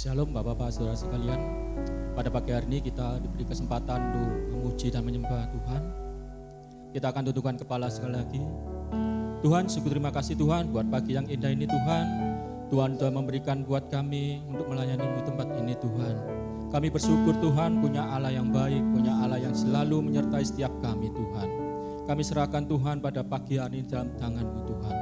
Shalom Bapak-Bapak, Saudara sekalian. Pada pagi hari ini kita diberi kesempatan untuk memuji dan menyembah Tuhan. Kita akan tundukkan kepala sekali lagi. Tuhan, syukur terima kasih Tuhan buat pagi yang indah ini Tuhan. Tuhan telah memberikan buat kami untuk melayani di tempat ini Tuhan. Kami bersyukur Tuhan punya Allah yang baik, punya Allah yang selalu menyertai setiap kami Tuhan. Kami serahkan Tuhan pada pagi hari ini dalam tangan-Mu Tuhan.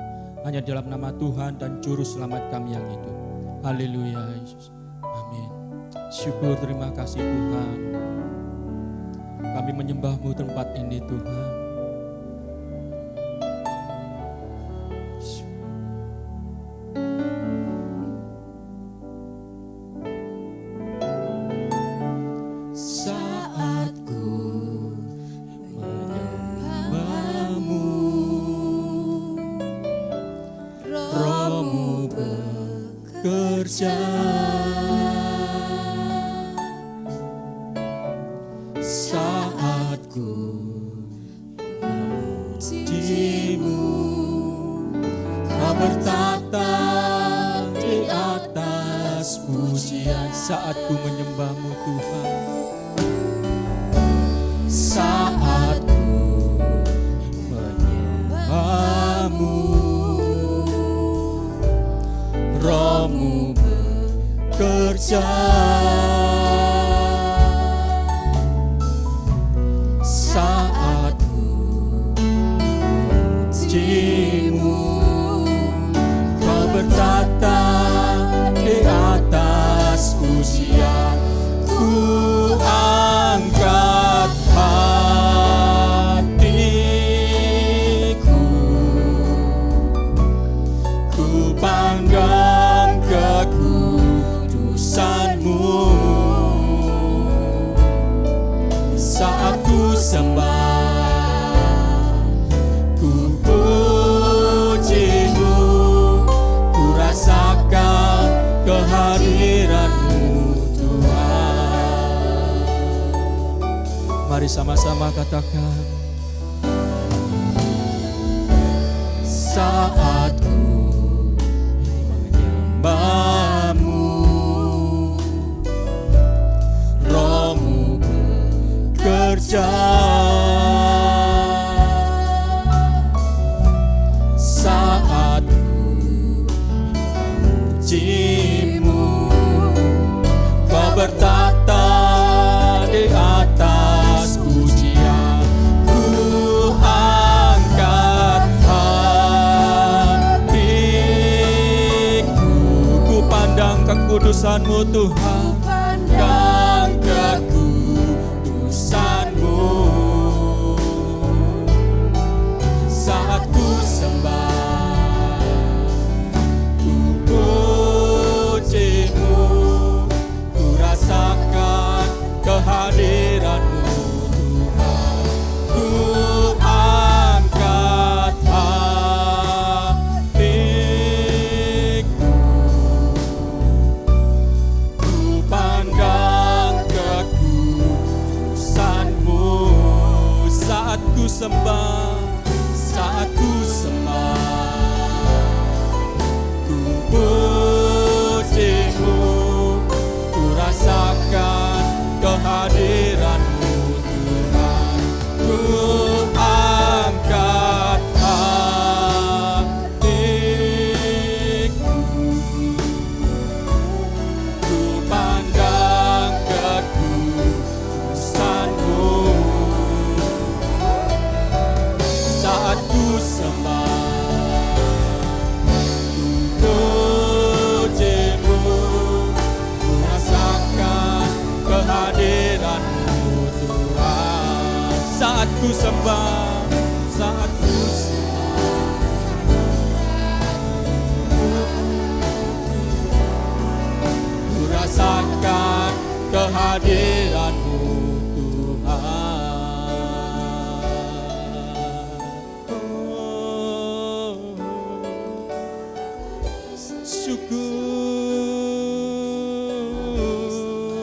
Hanya dalam nama Tuhan dan Juru Selamat kami yang hidup. Haleluya Yesus. Amin. Syukur terima kasih Tuhan. Kami menyembah-Mu tempat ini Tuhan. Saat ku menyembah-Mu, Roh-Mu bekerja. Saat ku memuji-Mu, Kau bertata di atas pujian. Saat ku menyembah-Mu Tuhan. Saat ku menyembah-Mu, Roh-Mu bekerja. Saat ku memuji-Mu, Kau bertata di atas pujian. Ku angkat hatiku, ku pandang kekudusan-Mu. Saat ku sembah, ku puji-Mu, ku rasakan kehadiran-Mu Tuhan. Mari sama-sama katakan. Saat ku menyembah-Mu, Roh-Mu bekerja. Saat ku memuji-Mu, Kau bertata di atas pujian. Ku angkat hatiku, Ku pandang kekudusan-Mu Tuhan. pandang kekudusan-Mu. Saat ku sembah, ku puji-Mu, ku rasakan kehadiran-Mu Tuhan. Ku angkat hatiku, ku pandang kekudusan-Mu. Saat ku sembah, Saat ku sembah, ku puji-Mu, ku rasakan kehadiran-Mu Tuhan. Ku angkat hatiku, ku pandang kekudusan-Mu. Saat ku sembah, ku puji-Mu, ku rasakan kehadiran-Mu Tuhan. saat ku sembah, Saat ku ku rasakan kehadiran-Mu Tuhan.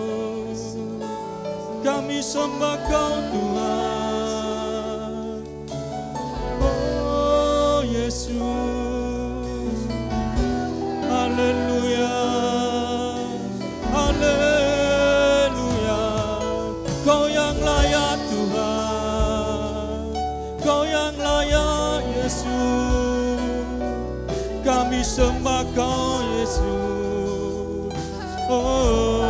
syukur. Kami sembah Kau Tuhan. Oh Yesus. Haleluya. Kau yang layak Tuhan, Kau yang layak Yesus, kami sembah Kau Yesus. Oh,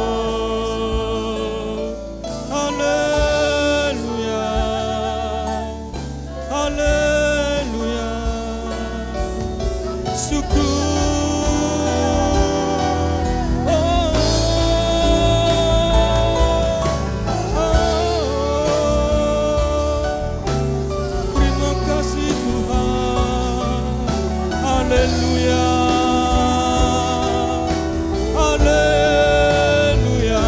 haleluya, haleluya, syukur. Haleluya, haleluya,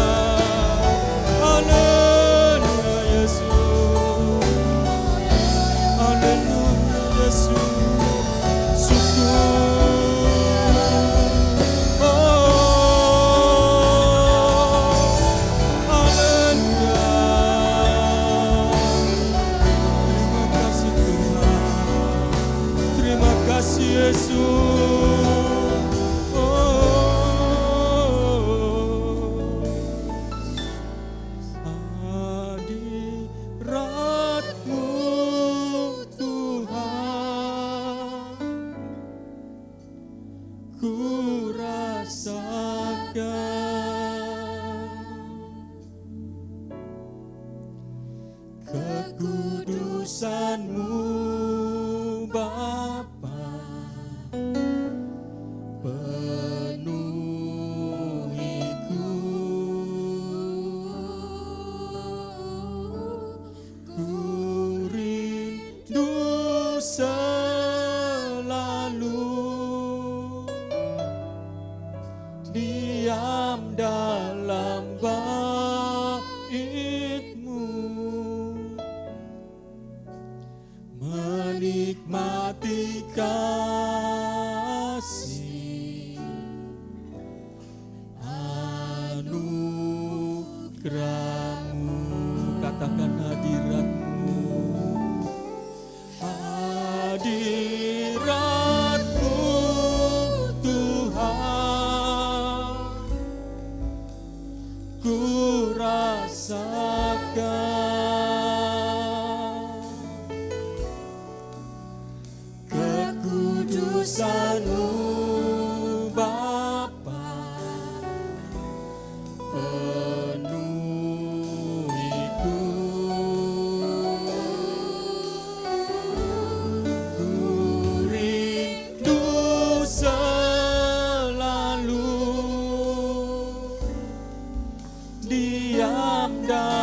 haleluya Yesus, haleluya Yesus, syukur. Oh, haleluya, terima kasih Tuhan, terima kasih Yesus. Hadirat-Mu Tuhan, ku rasakan kekudusan-Mu Bapa, penuhiku, ku rindu selalu diam dalam bait-Mu, menikmati kasih anugerah-Mu. Katakan hadirat-Mu, hadirat-Mu Tuhan, ku rasakan kekudusan-Mu Bapa, penuhiku, ku rindu selalu diam dalam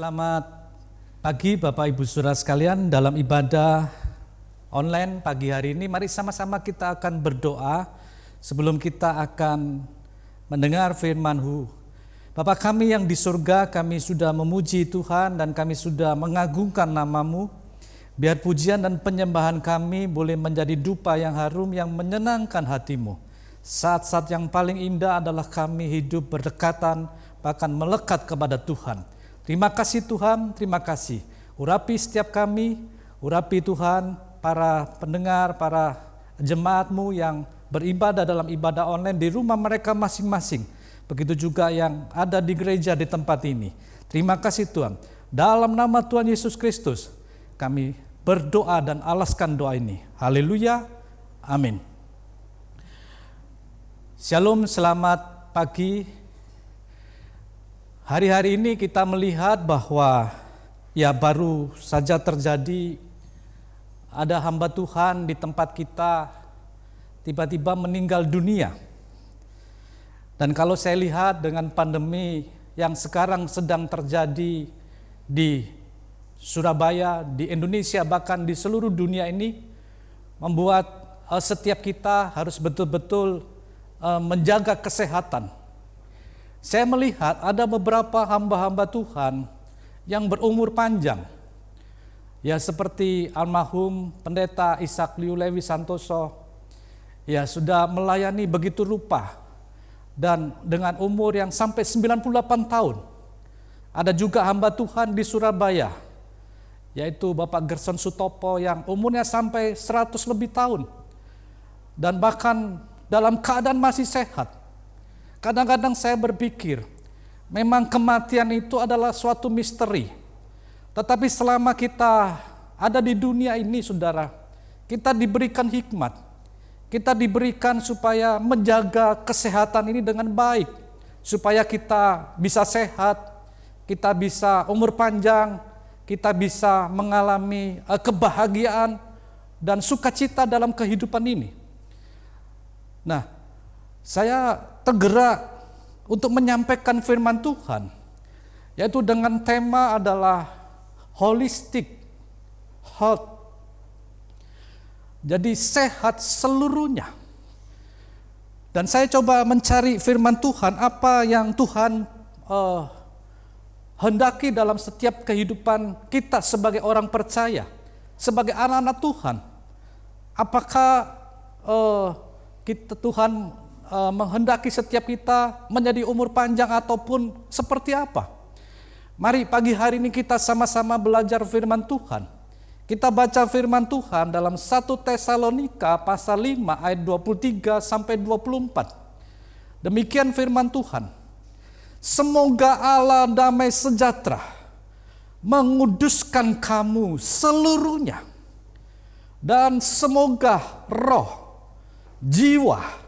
Selamat pagi Bapak Ibu Saudara sekalian. Dalam ibadah online pagi hari ini, mari sama-sama kita akan berdoa sebelum kita akan mendengar firman-Hu. Bapa kami yang di surga, kami sudah memuji Tuhan dan kami sudah mengagungkan nama-Mu. Biar pujian dan penyembahan kami boleh menjadi dupa yang harum yang menyenangkan hati-Mu. Saat-saat yang paling indah adalah kami hidup berdekatan, bahkan melekat kepada Tuhan. Terima kasih Tuhan, terima kasih. Urapi setiap kami, urapi Tuhan para pendengar, para jemaat-Mu yang beribadah dalam ibadah online di rumah mereka masing-masing. Begitu juga yang ada di gereja di tempat ini. Terima kasih Tuhan. Dalam nama Tuhan Yesus Kristus, kami berdoa dan alaskan doa ini. Haleluya, amin. Shalom, selamat pagi. Hari-hari ini kita melihat bahwa baru saja terjadi ada hamba Tuhan di tempat kita tiba-tiba meninggal dunia. Dan kalau saya lihat dengan pandemi yang sekarang sedang terjadi di Surabaya, di Indonesia, bahkan di seluruh dunia ini, membuat setiap kita harus betul-betul menjaga kesehatan. Saya melihat ada beberapa hamba-hamba Tuhan yang berumur panjang. Ya, seperti almarhum Pendeta Ishak Liu Lewi Santoso, ya sudah melayani begitu rupa dan dengan umur yang sampai 98 tahun. Ada juga hamba Tuhan di Surabaya, yaitu Bapak Gerson Sutopo yang umurnya sampai 100 lebih tahun dan bahkan dalam keadaan masih sehat. Kadang-kadang saya berpikir, memang kematian itu adalah suatu misteri. Tetapi selama kita ada di dunia ini, saudara, kita diberikan hikmat. Kita diberikan supaya menjaga kesehatan ini dengan baik. Supaya kita bisa sehat, kita bisa umur panjang, kita bisa mengalami kebahagiaan dan sukacita dalam kehidupan ini. Nah, saya tergerak untuk menyampaikan firman Tuhan, yaitu dengan tema adalah holistic health. Jadi sehat seluruhnya. Dan saya coba mencari firman Tuhan, apa yang Tuhan hendaki dalam setiap kehidupan kita sebagai orang percaya, sebagai anak-anak Tuhan. Apakah Tuhan menghendaki setiap kita menjadi umur panjang ataupun seperti apa? Mari pagi hari ini kita sama-sama belajar firman Tuhan. Kita baca firman Tuhan dalam 1 Tesalonika pasal 5 ayat 23 sampai 24. Demikian firman Tuhan. Semoga Allah damai sejahtera menguduskan kamu seluruhnya, dan semoga roh, jiwa,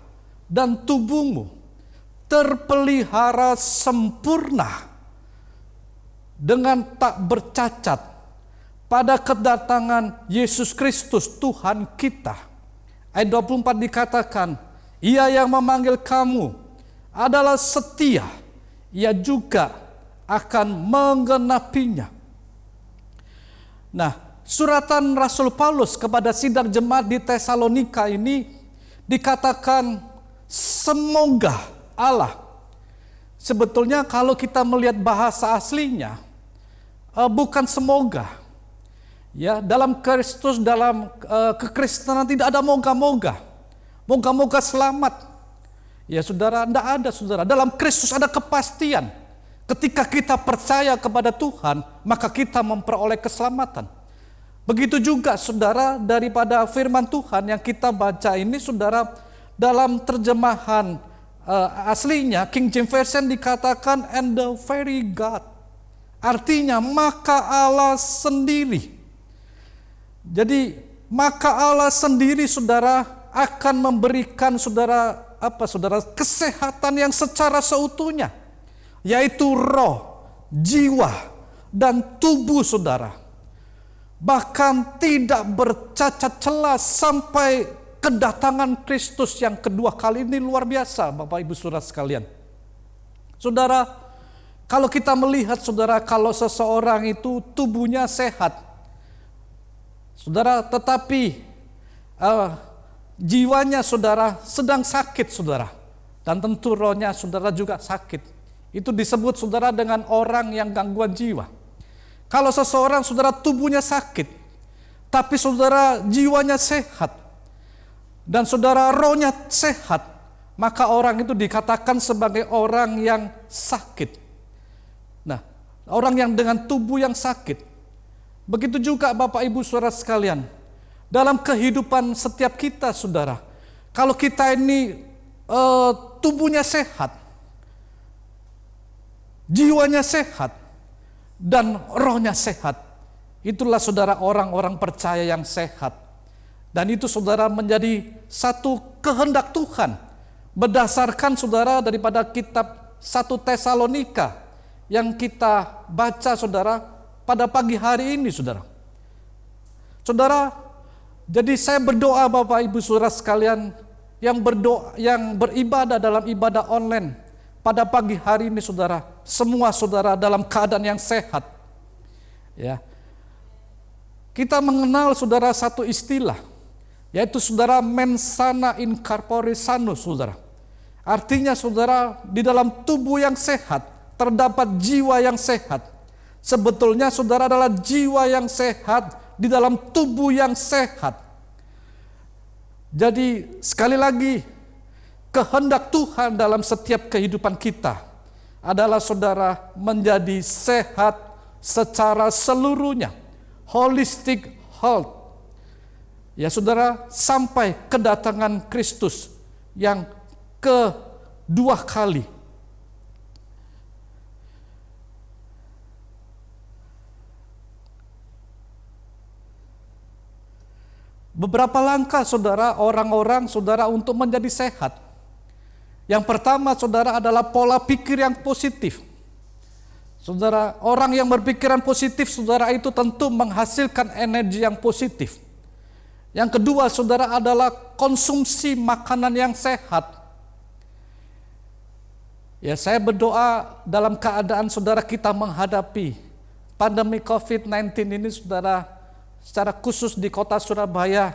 dan tubuhmu terpelihara sempurna dengan tak bercacat pada kedatangan Yesus Kristus Tuhan kita. Ayat 24 dikatakan, Ia yang memanggil kamu adalah setia, Ia juga akan menggenapinya. Nah, suratan Rasul Paulus kepada sidang jemaat di Tesalonika ini dikatakan semoga Allah. Sebetulnya kalau kita melihat bahasa aslinya, bukan semoga. Ya, dalam Kristus, dalam kekristenan tidak ada moga-moga. Moga-moga selamat. Ya saudara, tidak ada saudara. Dalam Kristus ada kepastian. Ketika kita percaya kepada Tuhan, maka kita memperoleh keselamatan. Begitu juga saudara, daripada firman Tuhan yang kita baca ini saudara, dalam terjemahan aslinya King James Version dikatakan and the very God. Artinya maka Allah sendiri. Jadi maka Allah sendiri saudara akan memberikan saudara kesehatan yang secara seutuhnya, yaitu roh, jiwa, dan tubuh saudara. Bahkan tidak bercacat celah sampai kedatangan Kristus yang kedua kali ini. Luar biasa Bapak Ibu Saudara sekalian. Saudara, Kalau kita melihat saudara, kalau seseorang itu tubuhnya sehat, saudara, tetapi jiwanya saudara sedang sakit saudara, dan tentu rohnya saudara juga sakit, itu disebut saudara dengan orang yang gangguan jiwa. Kalau seseorang saudara tubuhnya sakit, tapi saudara jiwanya sehat, dan saudara rohnya sehat, maka orang itu dikatakan sebagai orang yang sakit. Nah, orang yang dengan tubuh yang sakit. Begitu juga Bapak Ibu Saudara sekalian, dalam kehidupan setiap kita saudara, kalau kita ini tubuhnya sehat, jiwanya sehat, dan rohnya sehat, itulah saudara orang-orang percaya yang sehat. Dan itu saudara menjadi satu kehendak Tuhan, berdasarkan saudara daripada kitab 1 Tesalonika yang kita baca saudara pada pagi hari ini saudara. Saudara, jadi saya berdoa Bapak Ibu Saudara sekalian yang beribadah dalam ibadah online pada pagi hari ini saudara, semua saudara dalam keadaan yang sehat. Ya. Kita mengenal saudara satu istilah, yaitu saudara mens sana in corpore sano saudara. Artinya saudara, di dalam tubuh yang sehat terdapat jiwa yang sehat. Sebetulnya saudara adalah jiwa yang sehat di dalam tubuh yang sehat. Jadi sekali lagi, kehendak Tuhan dalam setiap kehidupan kita adalah saudara menjadi sehat secara seluruhnya, holistic health. Ya saudara, sampai kedatangan Kristus yang kedua kali. Beberapa langkah saudara, orang-orang saudara untuk menjadi sehat. Yang pertama saudara adalah pola pikir yang positif. Saudara, orang yang berpikiran positif saudara itu tentu menghasilkan energi yang positif. Yang kedua saudara adalah konsumsi makanan yang sehat. Ya, saya berdoa dalam keadaan saudara kita menghadapi pandemi COVID-19 ini saudara, secara khusus di kota Surabaya,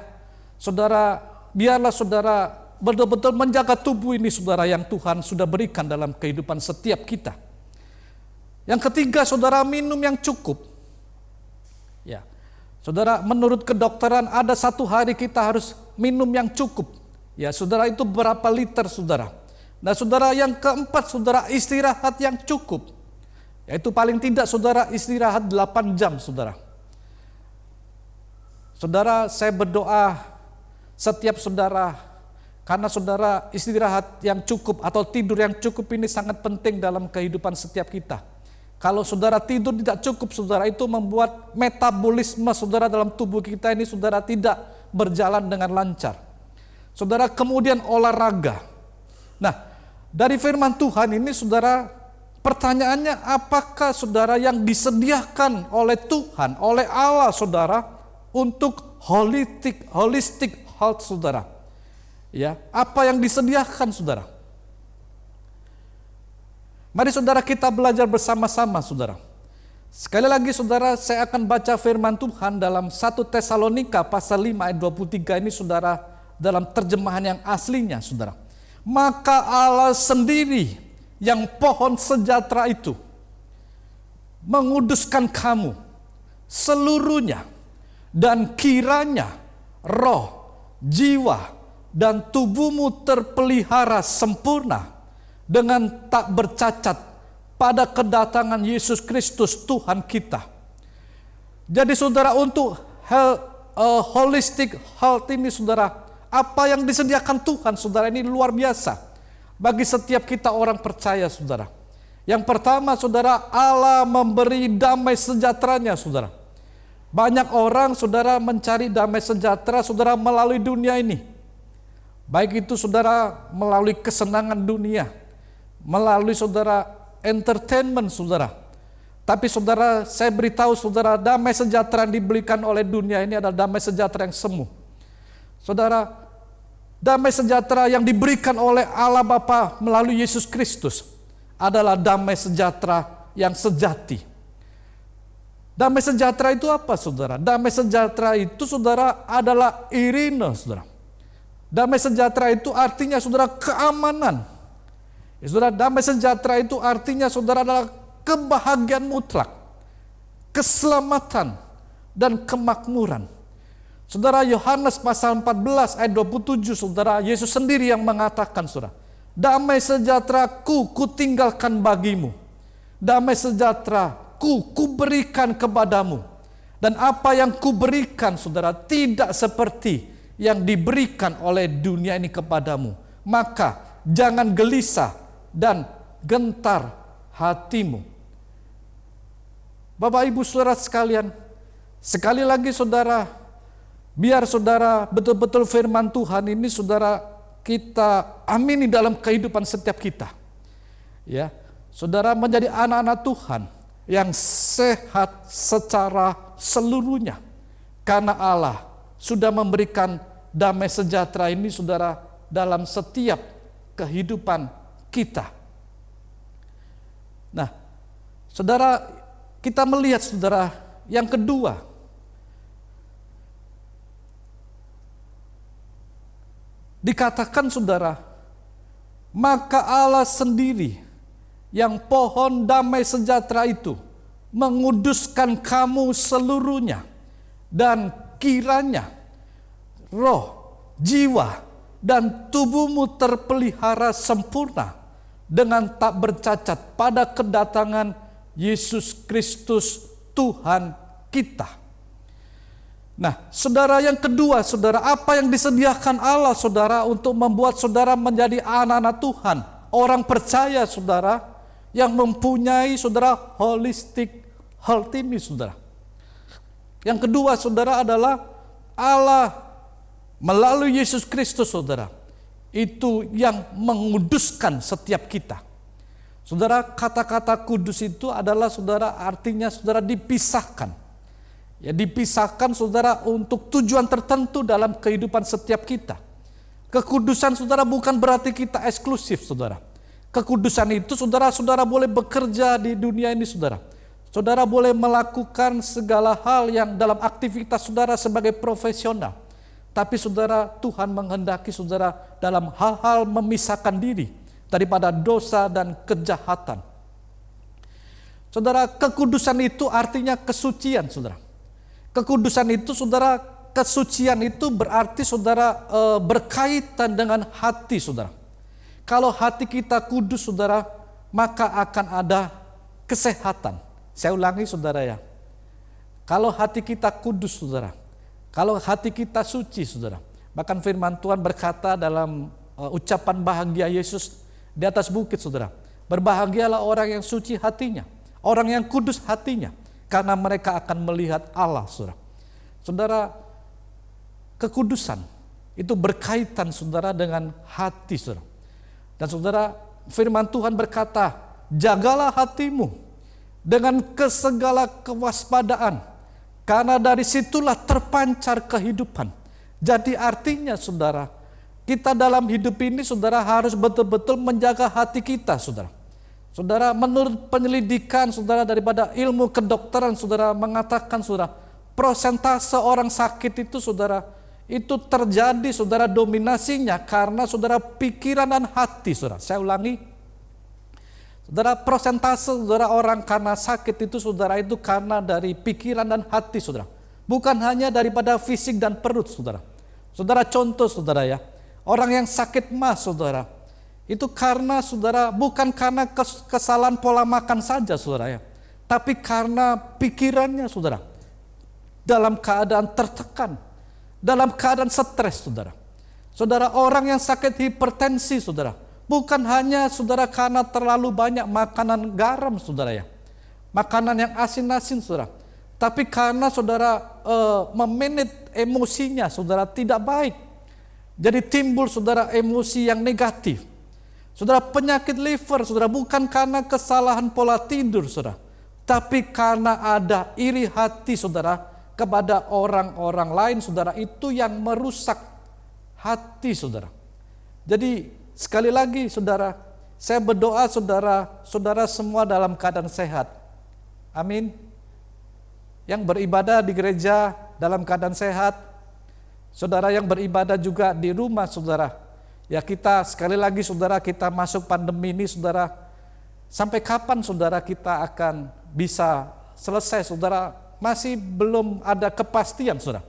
saudara, biarlah saudara betul-betul menjaga tubuh ini saudara yang Tuhan sudah berikan dalam kehidupan setiap kita. Yang ketiga saudara, minum yang cukup. Ya, saudara, menurut kedokteran ada satu hari kita harus minum yang cukup. Ya saudara, itu berapa liter saudara. Nah saudara, yang keempat saudara, istirahat yang cukup. Yaitu paling tidak saudara istirahat 8 jam saudara. Saudara, saya berdoa setiap saudara, karena saudara istirahat yang cukup atau tidur yang cukup ini sangat penting dalam kehidupan setiap kita. Kalau saudara tidur tidak cukup saudara, itu membuat metabolisme saudara dalam tubuh kita ini saudara tidak berjalan dengan lancar. Saudara, kemudian olahraga. Nah, dari firman Tuhan ini saudara, pertanyaannya apakah saudara yang disediakan oleh Tuhan, oleh Allah saudara, untuk holistic health saudara, ya, apa yang disediakan saudara? Mari saudara kita belajar bersama-sama saudara. Sekali lagi saudara, saya akan baca firman Tuhan dalam 1 Tesalonika pasal 5 ayat 23 ini saudara, dalam terjemahan yang aslinya saudara. Maka Allah sendiri yang pohon sejahtera itu menguduskan kamu seluruhnya, dan kiranya roh, jiwa, dan tubuhmu terpelihara sempurna dengan tak bercacat pada kedatangan Yesus Kristus Tuhan kita. Jadi saudara, untuk holistic health ini saudara, apa yang disediakan Tuhan saudara ini luar biasa bagi setiap kita orang percaya saudara. Yang pertama saudara, Allah memberi damai sejahteranya saudara. Banyak orang saudara mencari damai sejahtera saudara melalui dunia ini. Baik itu saudara melalui kesenangan dunia, melalui saudara entertainment saudara. Tapi saudara, saya beritahu saudara, damai sejahtera yang diberikan oleh dunia ini adalah damai sejahtera yang semu. Saudara, damai sejahtera yang diberikan oleh Allah Bapa melalui Yesus Kristus adalah damai sejahtera yang sejati. Damai sejahtera itu apa, saudara? Damai sejahtera itu, saudara, adalah irine, saudara. Damai sejahtera itu artinya, saudara, keamanan. Ya, saudara, damai sejahtera itu artinya, saudara, adalah kebahagiaan mutlak, keselamatan, dan kemakmuran. Saudara, Yohanes pasal 14 ayat 27, saudara, Yesus sendiri yang mengatakan, saudara, damai sejahtera-Ku kutinggalkan bagimu. Damai sejahtera-Ku kuberikan kepadamu. Dan apa yang kuberikan, saudara, tidak seperti yang diberikan oleh dunia ini kepadamu. Maka jangan gelisah dan gentar hatimu. Bapak Ibu Saudara sekalian, sekali lagi saudara, biar saudara betul-betul firman Tuhan ini saudara kita amini dalam kehidupan setiap kita. Ya, saudara menjadi anak-anak Tuhan yang sehat secara seluruhnya. Karena Allah sudah memberikan damai sejahtera ini saudara dalam setiap kehidupan kita. Nah, saudara, kita melihat saudara yang kedua, dikatakan saudara, maka Allah sendiri yang pohon damai sejahtera itu menguduskan kamu seluruhnya, dan kiranya roh, jiwa, dan tubuhmu terpelihara sempurna dengan tak bercacat pada kedatangan Yesus Kristus Tuhan kita. Nah, saudara, yang kedua, saudara, apa yang disediakan Allah, saudara, untuk membuat saudara menjadi anak-anak Tuhan, orang percaya, saudara, yang mempunyai, saudara, holistic health ini, saudara. Yang kedua, saudara, adalah Allah melalui Yesus Kristus, saudara, itu yang menguduskan setiap kita. Saudara, kata-kata kudus itu adalah, saudara, artinya, saudara, dipisahkan. Ya, dipisahkan, saudara, untuk tujuan tertentu dalam kehidupan setiap kita. Kekudusan, saudara, bukan berarti kita eksklusif, saudara. Kekudusan itu, saudara boleh bekerja di dunia ini, saudara. Saudara boleh melakukan segala hal yang dalam aktivitas saudara sebagai profesional. Tapi saudara, Tuhan menghendaki saudara dalam hal-hal memisahkan diri daripada dosa dan kejahatan. Saudara, kekudusan itu artinya kesucian, saudara. Kekudusan itu, saudara, kesucian itu berarti, saudara, berkaitan dengan hati, saudara. Kalau hati kita kudus, saudara, maka akan ada kesehatan. Saya ulangi, saudara, ya. Kalau hati kita kudus, saudara, kalau hati kita suci, saudara. Bahkan firman Tuhan berkata dalam ucapan bahagia Yesus di atas bukit, saudara. Berbahagialah orang yang suci hatinya, orang yang kudus hatinya, karena mereka akan melihat Allah, saudara. Saudara, kekudusan itu berkaitan, saudara, dengan hati, saudara. Dan saudara, firman Tuhan berkata, jagalah hatimu dengan segala kewaspadaan, karena dari situlah terpancar kehidupan. Jadi artinya, saudara, kita dalam hidup ini, saudara, harus betul-betul menjaga hati kita, saudara. Saudara, menurut penyelidikan, saudara, daripada ilmu kedokteran, saudara, mengatakan, saudara, prosentase orang sakit itu, saudara, itu terjadi, saudara, dominasinya karena, saudara, pikiran dan hati, saudara. Saya ulangi, saudara, prosentase, saudara, orang karena sakit itu, saudara, itu karena dari pikiran dan hati, saudara. Bukan hanya daripada fisik dan perut, saudara. Saudara, contoh, saudara, ya, orang yang sakit MAS, saudara, itu karena, saudara, bukan karena kesalahan pola makan saja, saudara, ya, tapi karena pikirannya, saudara, dalam keadaan tertekan, dalam keadaan stres, saudara. Saudara, orang yang sakit hipertensi, saudara, bukan hanya, saudara, karena terlalu banyak makanan garam, saudara, ya, makanan yang asin-asin, saudara, tapi karena, saudara, memanage emosinya, saudara, tidak baik. Jadi timbul, saudara, emosi yang negatif. Saudara, penyakit liver, saudara, bukan karena kesalahan pola tidur, saudara, tapi karena ada iri hati, saudara, kepada orang-orang lain, saudara, itu yang merusak hati, saudara. Jadi sekali lagi, saudara, Saya berdoa saudara semua dalam keadaan sehat. Amin. Yang beribadah di gereja dalam keadaan sehat. Saudara yang beribadah juga di rumah saudara. Ya kita sekali lagi saudara, kita masuk pandemi ini saudara. Sampai kapan saudara kita akan bisa selesai saudara? Masih belum ada kepastian saudara.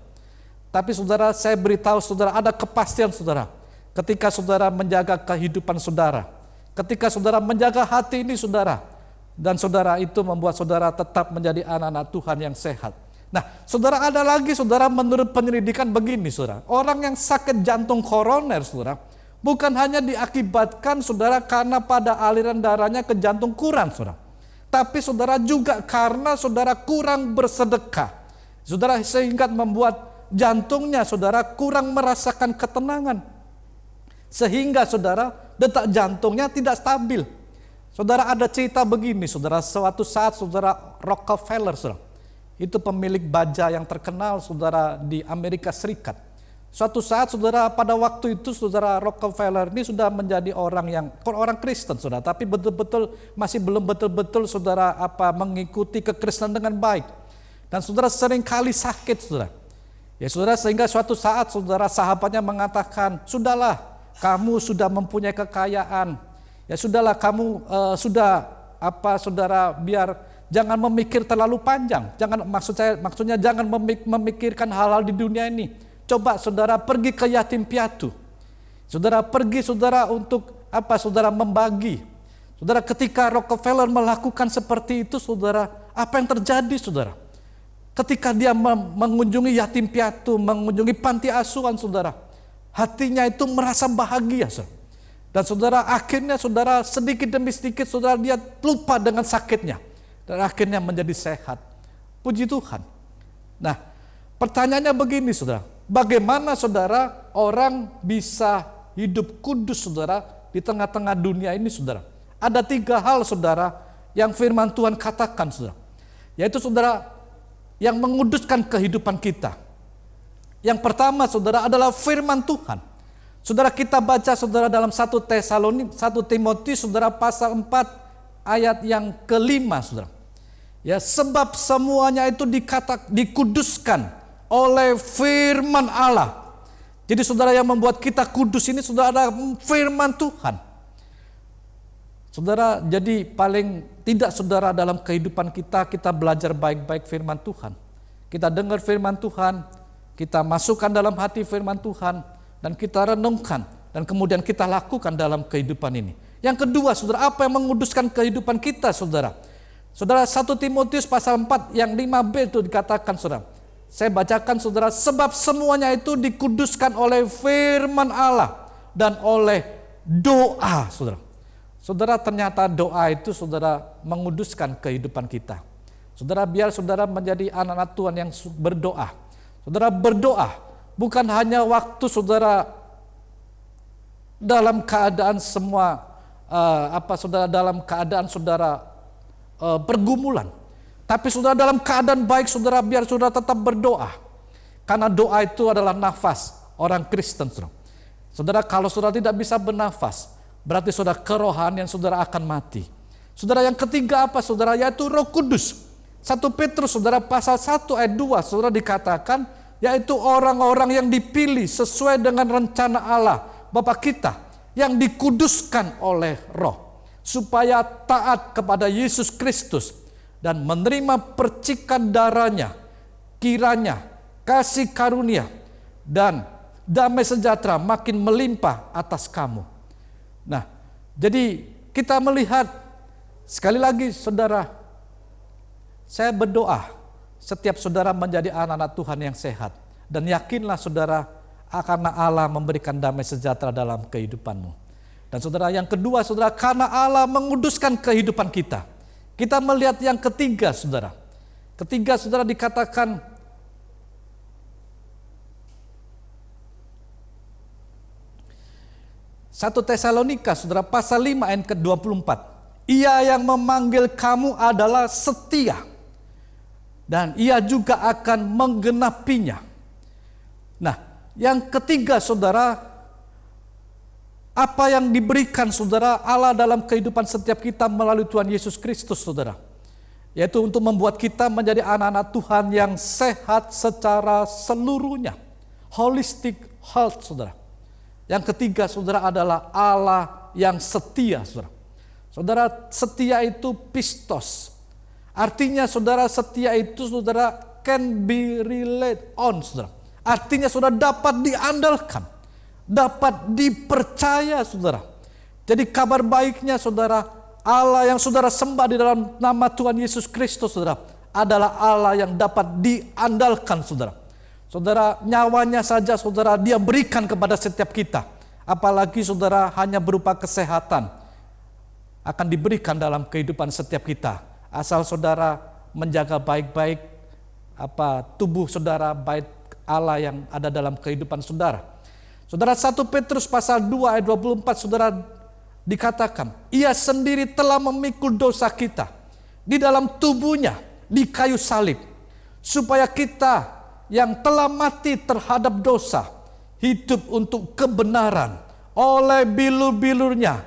Tapi saudara, saya beritahu saudara, ada kepastian saudara. Ketika saudara menjaga kehidupan saudara, ketika saudara menjaga hati ini saudara, dan saudara itu membuat saudara tetap menjadi anak-anak Tuhan yang sehat. Nah, saudara, ada lagi saudara, menurut penyelidikan begini saudara, orang yang sakit jantung koroner saudara, bukan hanya diakibatkan saudara karena pada aliran darahnya ke jantung kurang saudara, tapi saudara juga karena saudara kurang bersedekah. Saudara, sehingga membuat jantungnya saudara kurang merasakan ketenangan. Sehingga saudara detak jantungnya tidak stabil. Saudara, ada cerita begini saudara, suatu saat saudara Rockefeller saudara, itu pemilik baja yang terkenal saudara di Amerika Serikat. Suatu saat saudara, pada waktu itu saudara Rockefeller ini sudah menjadi orang Kristen saudara, tapi betul-betul masih belum betul-betul saudara mengikuti kekristenan dengan baik. Dan saudara sering kali sakit saudara. Ya saudara, sehingga suatu saat saudara sahabatnya mengatakan, "Sudahlah, kamu sudah mempunyai kekayaan. Ya sudahlah, kamu saudara, biar jangan memikir terlalu panjang. Maksudnya jangan memikirkan hal-hal di dunia ini. Coba saudara pergi ke yatim piatu. Saudara pergi saudara untuk saudara membagi." Saudara, ketika Rockefeller melakukan seperti itu saudara, apa yang terjadi saudara? Ketika dia mengunjungi yatim piatu, mengunjungi panti asuhan saudara, hatinya itu merasa bahagia saudara. Dan saudara, akhirnya saudara sedikit demi sedikit saudara dia lupa dengan sakitnya. Dan akhirnya menjadi sehat. Puji Tuhan. Nah, pertanyaannya begini saudara, bagaimana saudara orang bisa hidup kudus saudara di tengah-tengah dunia ini saudara? Ada 3 hal saudara yang firman Tuhan katakan saudara. Yaitu saudara yang menguduskan kehidupan kita. Yang pertama saudara adalah firman Tuhan. Saudara, kita baca saudara dalam 1 Timotius saudara pasal 4 ayat yang ke-5 saudara. Ya, sebab semuanya itu dikuduskan oleh firman Allah. Jadi saudara, yang membuat kita kudus ini saudara ada firman Tuhan. Saudara, jadi paling tidak saudara dalam kehidupan kita belajar baik-baik firman Tuhan. Kita dengar firman Tuhan, kita masukkan dalam hati firman Tuhan, dan kita renungkan, dan kemudian kita lakukan dalam kehidupan ini. Yang kedua saudara, apa yang menguduskan kehidupan kita saudara? Saudara, 1 Timotius pasal 4 yang 5b itu dikatakan saudara. Saya bacakan saudara, sebab semuanya itu dikuduskan oleh firman Allah dan oleh doa saudara. Saudara, ternyata doa itu saudara menguduskan kehidupan kita. Saudara, biar saudara menjadi anak-anak Tuhan yang berdoa. Saudara berdoa bukan hanya waktu saudara dalam keadaan dalam keadaan saudara pergumulan. Tapi saudara dalam keadaan baik saudara, biar saudara tetap berdoa. Karena doa itu adalah nafas orang Kristen saudara. Saudara, kalau saudara tidak bisa bernafas, berarti saudara kerohanian saudara akan mati. Saudara, yang ketiga apa saudara? Yaitu Roh Kudus. 1 Petrus saudara pasal 1 ayat 2 saudara dikatakan, yaitu orang-orang yang dipilih sesuai dengan rencana Allah Bapa kita, yang dikuduskan oleh Roh, supaya taat kepada Yesus Kristus dan menerima percikan darahnya. Kiranya kasih karunia dan damai sejahtera makin melimpah atas kamu. Nah, jadi kita melihat sekali lagi saudara, saya berdoa setiap saudara menjadi anak-anak Tuhan yang sehat, dan yakinlah saudara karena Allah memberikan damai sejahtera dalam kehidupanmu. Dan saudara, yang kedua saudara, karena Allah menguduskan kehidupan kita. Kita melihat yang ketiga saudara. Ketiga saudara dikatakan, Satu Tesalonika saudara pasal 5 ayat ke-24. Ia yang memanggil kamu adalah setia, dan ia juga akan menggenapinya. Nah, yang ketiga saudara, apa yang diberikan saudara Allah dalam kehidupan setiap kita melalui Tuhan Yesus Kristus saudara. Yaitu untuk membuat kita menjadi anak-anak Tuhan yang sehat secara seluruhnya. Holistic health saudara. Yang ketiga saudara adalah Allah yang setia saudara. Saudara, setia itu pistos. Artinya saudara, setia itu saudara can be relied on saudara. Artinya saudara dapat diandalkan, dapat dipercaya saudara. Jadi kabar baiknya saudara, Allah yang saudara sembah di dalam nama Tuhan Yesus Kristus saudara adalah Allah yang dapat diandalkan saudara. Saudara, nyawanya saja saudara Dia berikan kepada setiap kita. Apalagi saudara hanya berupa kesehatan akan diberikan dalam kehidupan setiap kita. Asal saudara menjaga baik-baik tubuh saudara, baik Allah yang ada dalam kehidupan saudara. Saudara, 1 Petrus pasal 2 ayat 24 saudara dikatakan, Ia sendiri telah memikul dosa kita di dalam tubuhnya di kayu salib, supaya kita yang telah mati terhadap dosa hidup untuk kebenaran. Oleh bilur-bilurnya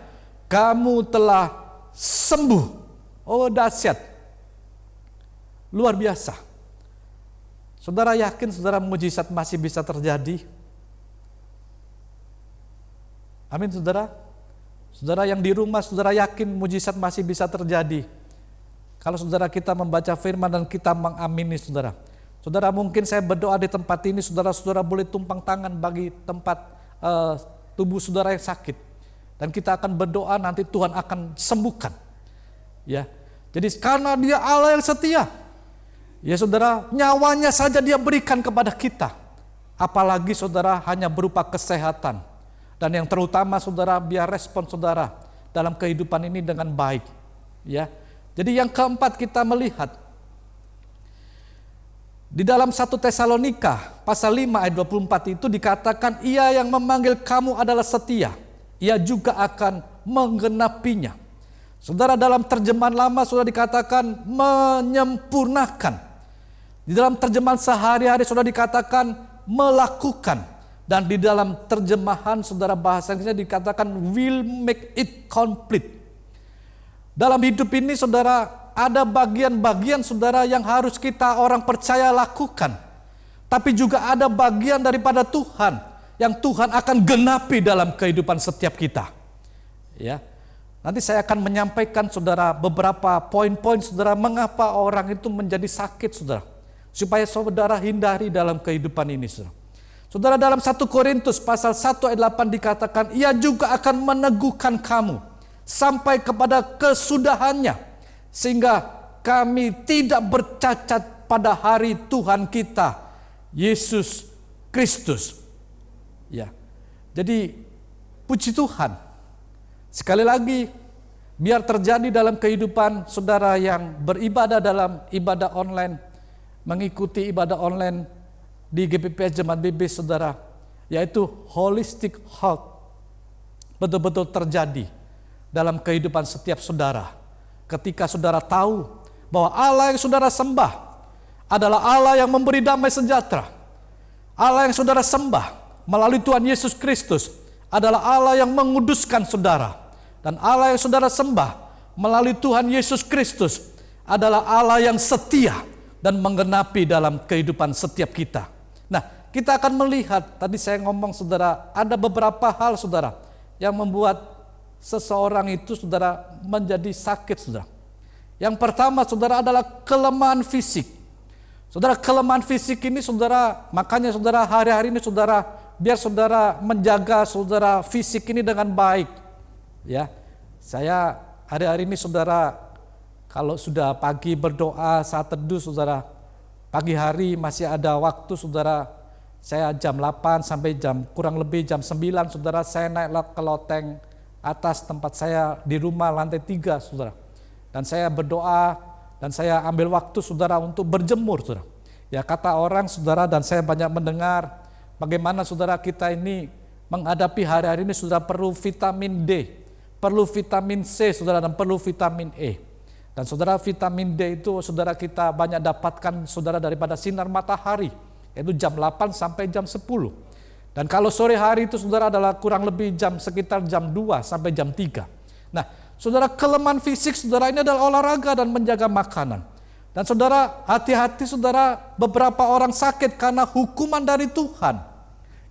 kamu telah sembuh. Oh dahsyat, luar biasa. Saudara yakin saudara mujizat masih bisa terjadi? Amin saudara. Saudara yang di rumah, saudara yakin mujizat masih bisa terjadi? Kalau saudara kita membaca firman dan kita mengamini saudara. Saudara, mungkin saya berdoa di tempat ini, saudara-saudara boleh tumpang tangan bagi tempat tubuh saudara yang sakit. Dan kita akan berdoa, nanti Tuhan akan sembuhkan. Ya, jadi karena Dia Allah yang setia. Ya saudara, nyawanya saja Dia berikan kepada kita. Apalagi saudara hanya berupa kesehatan. Dan yang terutama saudara, biar respon saudara dalam kehidupan ini dengan baik. Ya. Jadi yang keempat kita melihat di dalam 1 Tesalonika pasal 5 ayat 24 itu dikatakan, Ia yang memanggil kamu adalah setia. Ia juga akan menggenapinya. Saudara, dalam terjemahan lama sudah dikatakan menyempurnakan. Di dalam terjemahan sehari-hari sudah dikatakan melakukan. Dan di dalam terjemahan saudara bahasa Inggrisnya dikatakan will make it complete. Dalam hidup ini saudara ada bagian-bagian saudara yang harus kita orang percaya lakukan. Tapi juga ada bagian daripada Tuhan yang Tuhan akan genapi dalam kehidupan setiap kita. Ya. Nanti saya akan menyampaikan saudara beberapa poin-poin saudara mengapa orang itu menjadi sakit saudara. Supaya saudara hindari dalam kehidupan ini saudara. Saudara, dalam 1 Korintus pasal 1 ayat 8 dikatakan, Ia juga akan meneguhkan kamu sampai kepada kesudahannya, sehingga kami tidak bercacat pada hari Tuhan kita Yesus Kristus. Ya. Jadi puji Tuhan. Sekali lagi, biar terjadi dalam kehidupan saudara yang beribadah dalam ibadah online, mengikuti ibadah online di GPPS Jemaat BB saudara, yaitu holistic health betul-betul terjadi dalam kehidupan setiap saudara. Ketika saudara tahu bahwa Allah yang saudara sembah adalah Allah yang memberi damai sejahtera. Allah yang saudara sembah melalui Tuhan Yesus Kristus adalah Allah yang menguduskan saudara. Dan Allah yang saudara sembah melalui Tuhan Yesus Kristus adalah Allah yang setia dan menggenapi dalam kehidupan setiap kita. Nah, kita akan melihat, tadi saya ngomong saudara, ada beberapa hal saudara yang membuat seseorang itu saudara menjadi sakit saudara. Yang pertama saudara adalah kelemahan fisik. Saudara, kelemahan fisik ini saudara, makanya saudara hari-hari ini saudara, biar saudara menjaga saudara fisik ini dengan baik. Ya, saya hari-hari ini saudara, kalau sudah pagi berdoa saat teduh saudara, pagi hari masih ada waktu saudara, saya jam 8 sampai kurang lebih jam 9 saudara, saya naik ke loteng atas tempat saya di rumah lantai 3 saudara. Dan saya berdoa dan saya ambil waktu saudara untuk berjemur saudara. Ya, kata orang saudara, dan saya banyak mendengar bagaimana saudara kita ini menghadapi hari-hari ini saudara perlu vitamin D, perlu vitamin C saudara, dan perlu vitamin E. Dan saudara, vitamin D itu saudara kita banyak dapatkan saudara daripada sinar matahari, yaitu jam 8 sampai jam 10. Dan kalau sore hari itu saudara adalah kurang lebih sekitar jam 2 sampai jam 3. Nah, saudara, kelemahan fisik saudara ini adalah olahraga dan menjaga makanan. Dan saudara, hati-hati saudara, beberapa orang sakit karena hukuman dari Tuhan.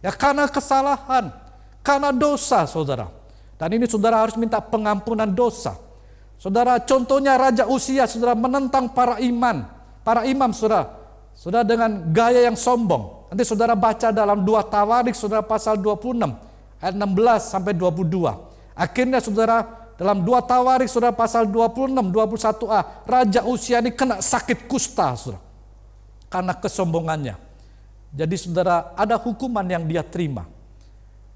Ya, karena kesalahan, karena dosa saudara. Dan ini saudara harus minta pengampunan dosa. Saudara, contohnya Raja Uzia saudara menentang para imam saudara. Saudara dengan gaya yang sombong. Nanti saudara baca dalam 2 Tawarik saudara pasal 26 ayat 16 sampai 22. Akhirnya saudara dalam 2 Tawarik saudara pasal 26 21a, Raja Uzia ini kena sakit kusta saudara. Karena kesombongannya. Jadi saudara, ada hukuman yang dia terima.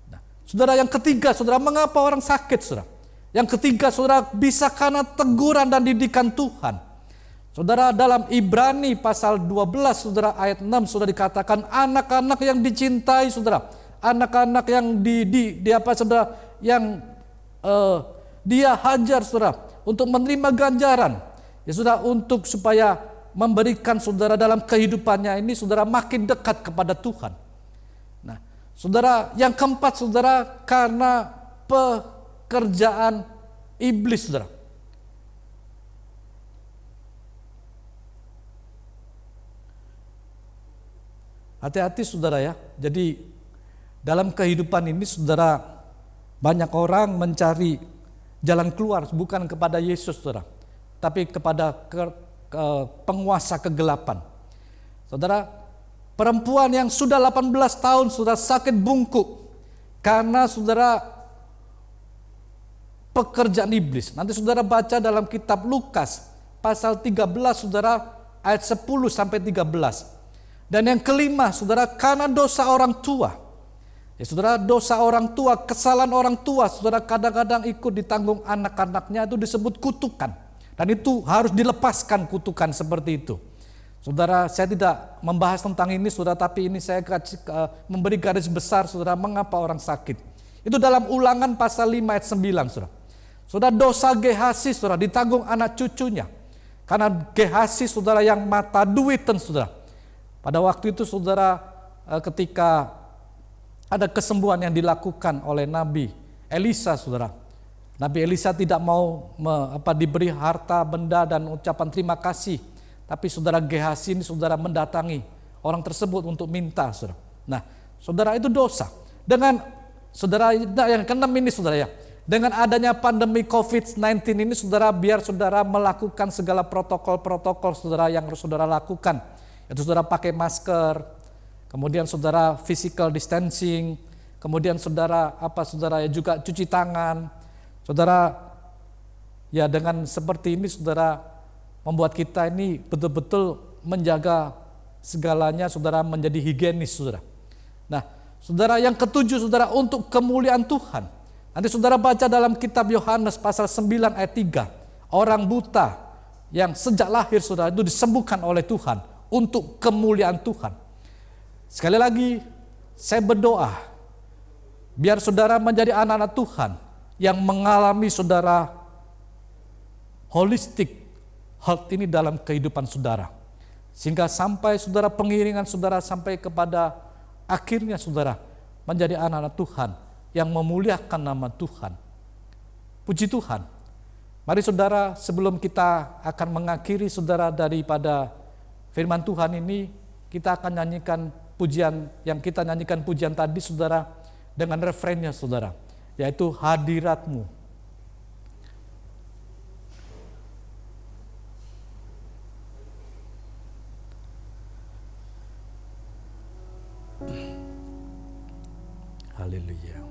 Nah, saudara, yang ketiga saudara, mengapa orang sakit saudara? Yang ketiga saudara, bisa karena teguran dan didikan Tuhan. Saudara, dalam Ibrani pasal 12 saudara ayat 6 sudah dikatakan anak-anak yang dicintai saudara, anak-anak yang dia hajar saudara untuk menerima ganjaran. Ya saudara, untuk supaya memberikan saudara dalam kehidupannya ini saudara makin dekat kepada Tuhan. Nah, saudara, yang keempat saudara, karena pekerjaan iblis saudara. Hati-hati saudara ya. Jadi dalam kehidupan ini saudara, banyak orang mencari jalan keluar bukan kepada Yesus saudara, tapi kepada penguasa kegelapan. Saudara, perempuan yang sudah 18 tahun sudah sakit bungkuk karena saudara pekerjaan iblis. Nanti saudara baca dalam kitab Lukas pasal 13 saudara ayat 10 sampai 13. Dan yang kelima saudara, karena dosa orang tua. Ya saudara, dosa orang tua, kesalahan orang tua saudara kadang-kadang ikut ditanggung anak-anaknya, itu disebut kutukan. Dan itu harus dilepaskan kutukan seperti itu. Saudara, saya tidak membahas tentang ini saudara, tapi ini saya memberi garis besar saudara, mengapa orang sakit. Itu dalam Ulangan pasal 5 ayat 9 saudara. Saudara, dosa Gehasi saudara ditanggung anak cucunya. Karena Gehasi saudara yang mata duitan saudara. Pada waktu itu saudara, ketika ada kesembuhan yang dilakukan oleh Nabi Elisa saudara. Nabi Elisa tidak mau diberi harta, benda dan ucapan terima kasih. Tapi saudara, Gehasi ini saudara mendatangi orang tersebut untuk minta saudara. Nah saudara, itu dosa. Dengan saudara, yang keenam ini saudara ya. Dengan adanya pandemi COVID-19 ini saudara, biar saudara melakukan segala protokol-protokol saudara yang harus saudara lakukan. Yaitu saudara pakai masker, kemudian saudara physical distancing, kemudian saudara ya juga cuci tangan. Saudara, ya dengan seperti ini saudara membuat kita ini betul-betul menjaga segalanya saudara, menjadi higienis saudara. Nah, saudara, yang ketujuh saudara, untuk kemuliaan Tuhan. Nanti saudara baca dalam kitab Yohanes pasal 9 ayat 3. Orang buta yang sejak lahir saudara itu disembuhkan oleh Tuhan untuk kemuliaan Tuhan. Sekali lagi saya berdoa biar saudara menjadi anak-anak Tuhan yang mengalami saudara holistic health ini dalam kehidupan saudara. Sehingga sampai saudara, pengiringan saudara sampai kepada akhirnya saudara menjadi anak-anak Tuhan yang memuliakan nama Tuhan. Puji Tuhan. Mari saudara, sebelum kita akan mengakhiri saudara daripada firman Tuhan ini, kita akan nyanyikan pujian yang kita nyanyikan pujian tadi saudara, dengan refrennya saudara, yaitu hadirat-Mu. Haleluya.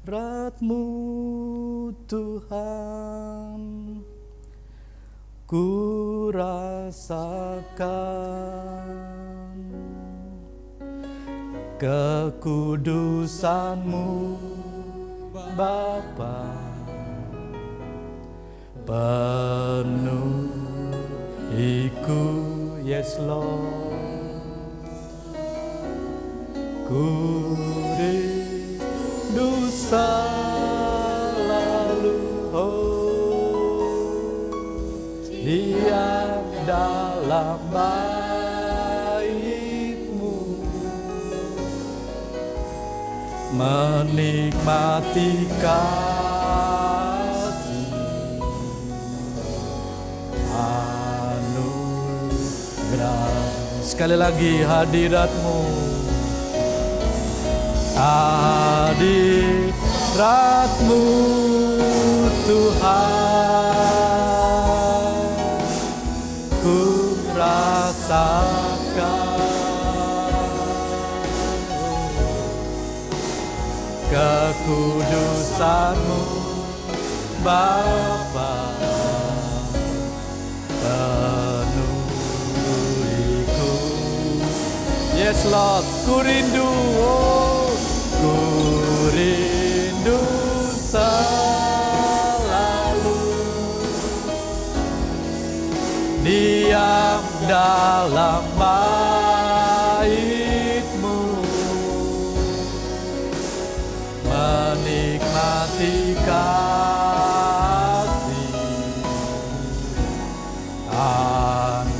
Hadirat-Mu Tuhan, ku rasakan kekudusan-Mu Bapa, penuhiku, yes Lord, ku rindu selalu di menikmati kasih anugerah. Sekali lagi, hadirat-Mu, hadirat-Mu Tuhan, ku rasakan kekudusan-Mu Bapa, penuhiku. Yes Lord, ku rindu, oh, ku rindu selalu diam dalam bait-Mu, menikmati kasih anugerah,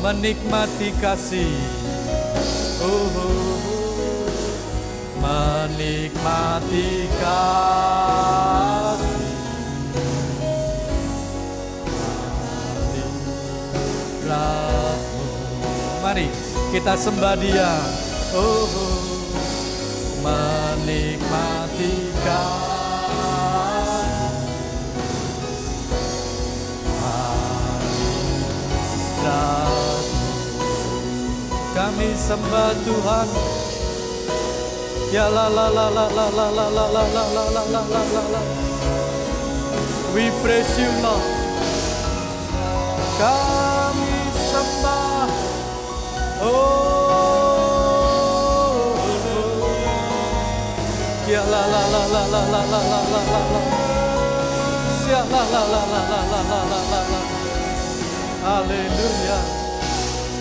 menikmati kasih, menikmati kasih anugerah-Mu. Mari kita sembah Dia, menikmati kasih anugerah-Mu. Kami sembah Tuhan. Ya la la la la la la la la la la la la la la la. We praise You Lord. Kami sembah. Oh, ya la la la la la la la la la la la. Ya la la la la la la la la la la. Haleluya.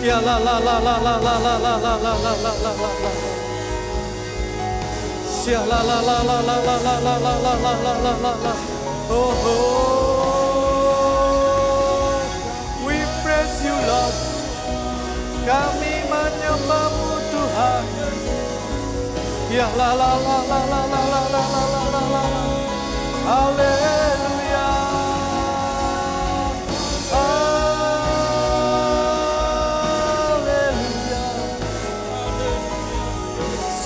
Ya la la la la la la la la la la la la la la. Ya la la la la la la la la la la la la la la la. Oh, we praise You Lord. Kami menyembah-Mu Tuhan. Ya la la la la la la la la la la la. Haleluya. Haleluya.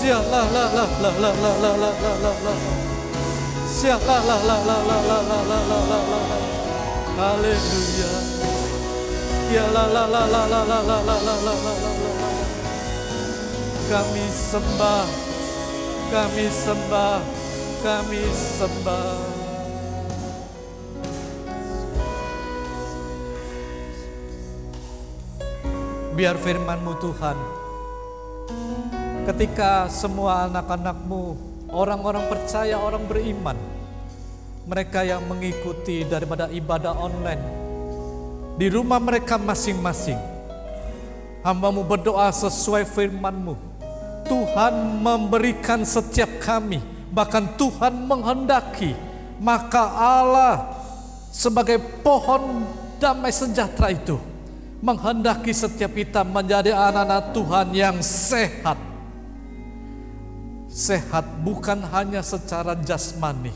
Ya la la la la la la la la la la. Ya la la la la la la la la la la la. Haleluya. Ya la la la la la la la la la la la la. Kami sembah, kami sembah, kami sembah. Biar firman-Mu Tuhan, ketika semua anak-anak-Mu, orang-orang percaya, orang beriman, mereka yang mengikuti daripada ibadah online di rumah mereka masing-masing, hamba-Mu berdoa sesuai firman-Mu. Tuhan memberikan setiap kami, bahkan Tuhan menghendaki, maka Allah sebagai pohon damai sejahtera itu menghendaki setiap kita menjadi anak-anak Tuhan yang sehat. Sehat bukan hanya secara jasmani,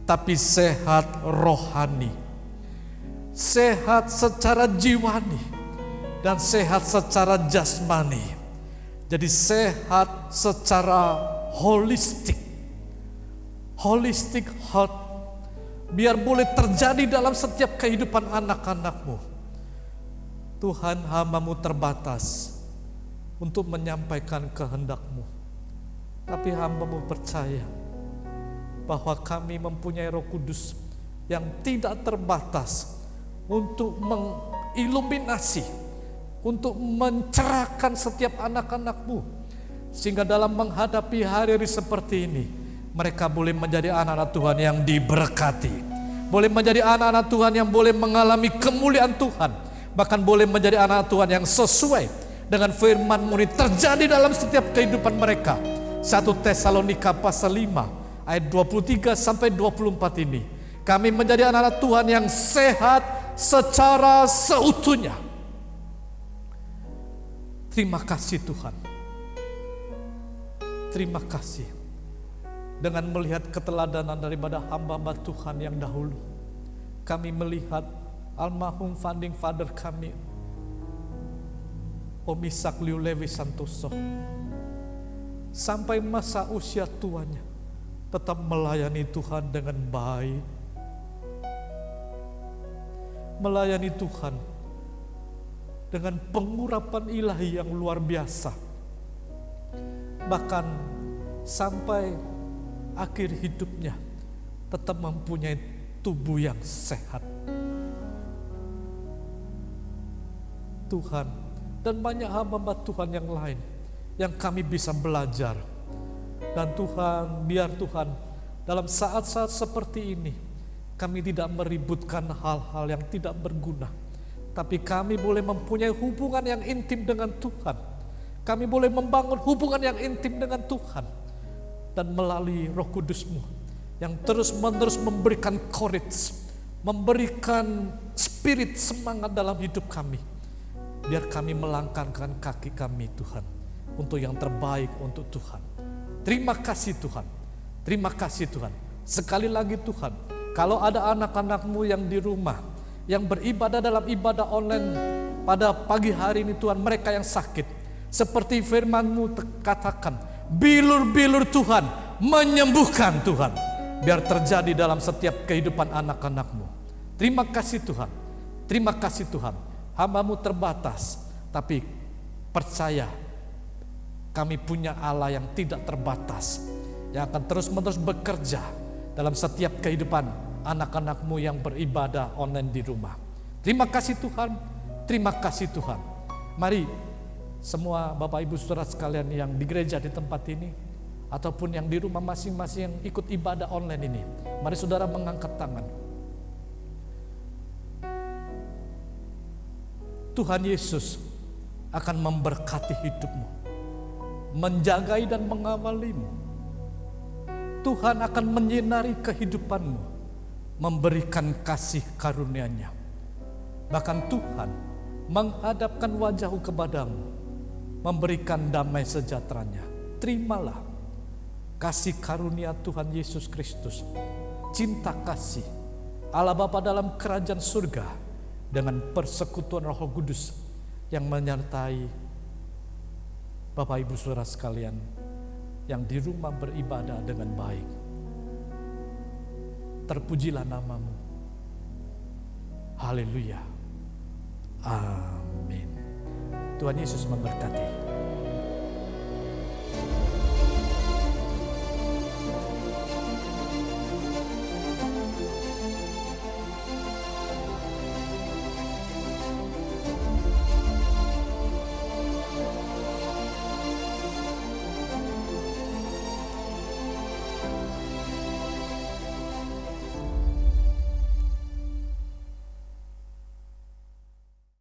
tapi sehat rohani, sehat secara jiwani, dan sehat secara jasmani. Jadi sehat secara holistik, holistic health, biar boleh terjadi dalam setiap kehidupan anak-anak-Mu. Tuhan, hamba-Mu terbatas untuk menyampaikan kehendak-Mu, tapi hamba-Mu percaya bahwa kami mempunyai Roh Kudus yang tidak terbatas untuk mengiluminasi, untuk mencerahkan setiap anak-anak-Mu, sehingga dalam menghadapi hari-hari seperti ini, mereka boleh menjadi anak-anak Tuhan yang diberkati, boleh menjadi anak-anak Tuhan yang boleh mengalami kemuliaan Tuhan, bahkan boleh menjadi anak Tuhan yang sesuai dengan firman-Mu ini terjadi dalam setiap kehidupan mereka. 1 Tesalonika pasal 5 ayat 23 sampai 24 ini, kami menjadi anak-anak Tuhan yang sehat secara seutuhnya. Terima kasih Tuhan. Terima kasih. Dengan melihat keteladanan daripada hamba-hamba Tuhan yang dahulu, kami melihat almarhum founding father kami, Om Ishak Liu Lewi Santoso, sampai masa usia tuanya tetap melayani Tuhan dengan baik, melayani Tuhan dengan pengurapan ilahi yang luar biasa, bahkan sampai akhir hidupnya tetap mempunyai tubuh yang sehat. Tuhan, dan banyak hamba Tuhan yang lain yang kami bisa belajar. Dan Tuhan, biar Tuhan dalam saat-saat seperti ini kami tidak meributkan hal-hal yang tidak berguna, tapi kami boleh mempunyai hubungan yang intim dengan Tuhan. Kami boleh membangun hubungan yang intim dengan Tuhan. Dan melalui Roh Kudus-Mu yang terus-menerus memberikan courage, memberikan spirit semangat dalam hidup kami, biar kami melangkahkan kaki kami Tuhan untuk yang terbaik untuk Tuhan. Terima kasih Tuhan, terima kasih Tuhan. Sekali lagi Tuhan, kalau ada anak-anak-Mu yang di rumah, yang beribadah dalam ibadah online pada pagi hari ini Tuhan, mereka yang sakit, seperti firman-Mu katakan, bilur-bilur Tuhan menyembuhkan Tuhan, biar terjadi dalam setiap kehidupan anak-anak-Mu. Terima kasih Tuhan, terima kasih Tuhan. Hamba-Mu terbatas, tapi percaya kami punya Allah yang tidak terbatas, yang akan terus-menerus bekerja dalam setiap kehidupan anak-anak-Mu yang beribadah online di rumah. Terima kasih Tuhan, terima kasih Tuhan. Mari semua Bapak Ibu Saudara sekalian yang di gereja di tempat ini, ataupun yang di rumah masing-masing yang ikut ibadah online ini, mari saudara mengangkat tangan. Tuhan Yesus akan memberkati hidupmu, menjagai dan mengawalimu. Tuhan akan menyinari kehidupanmu, memberikan kasih karunia-Nya. Bahkan Tuhan menghadapkan wajah-Mu kepadamu, memberikan damai sejahtera-Nya. Terimalah kasih karunia Tuhan Yesus Kristus, cinta kasih Allah Bapa dalam kerajaan surga, dengan persekutuan Roh Kudus yang menyertai Bapak Ibu Saudara sekalian yang di rumah beribadah dengan baik. Terpujilah nama-Mu. Haleluya. Amin. Tuhan Yesus memberkati.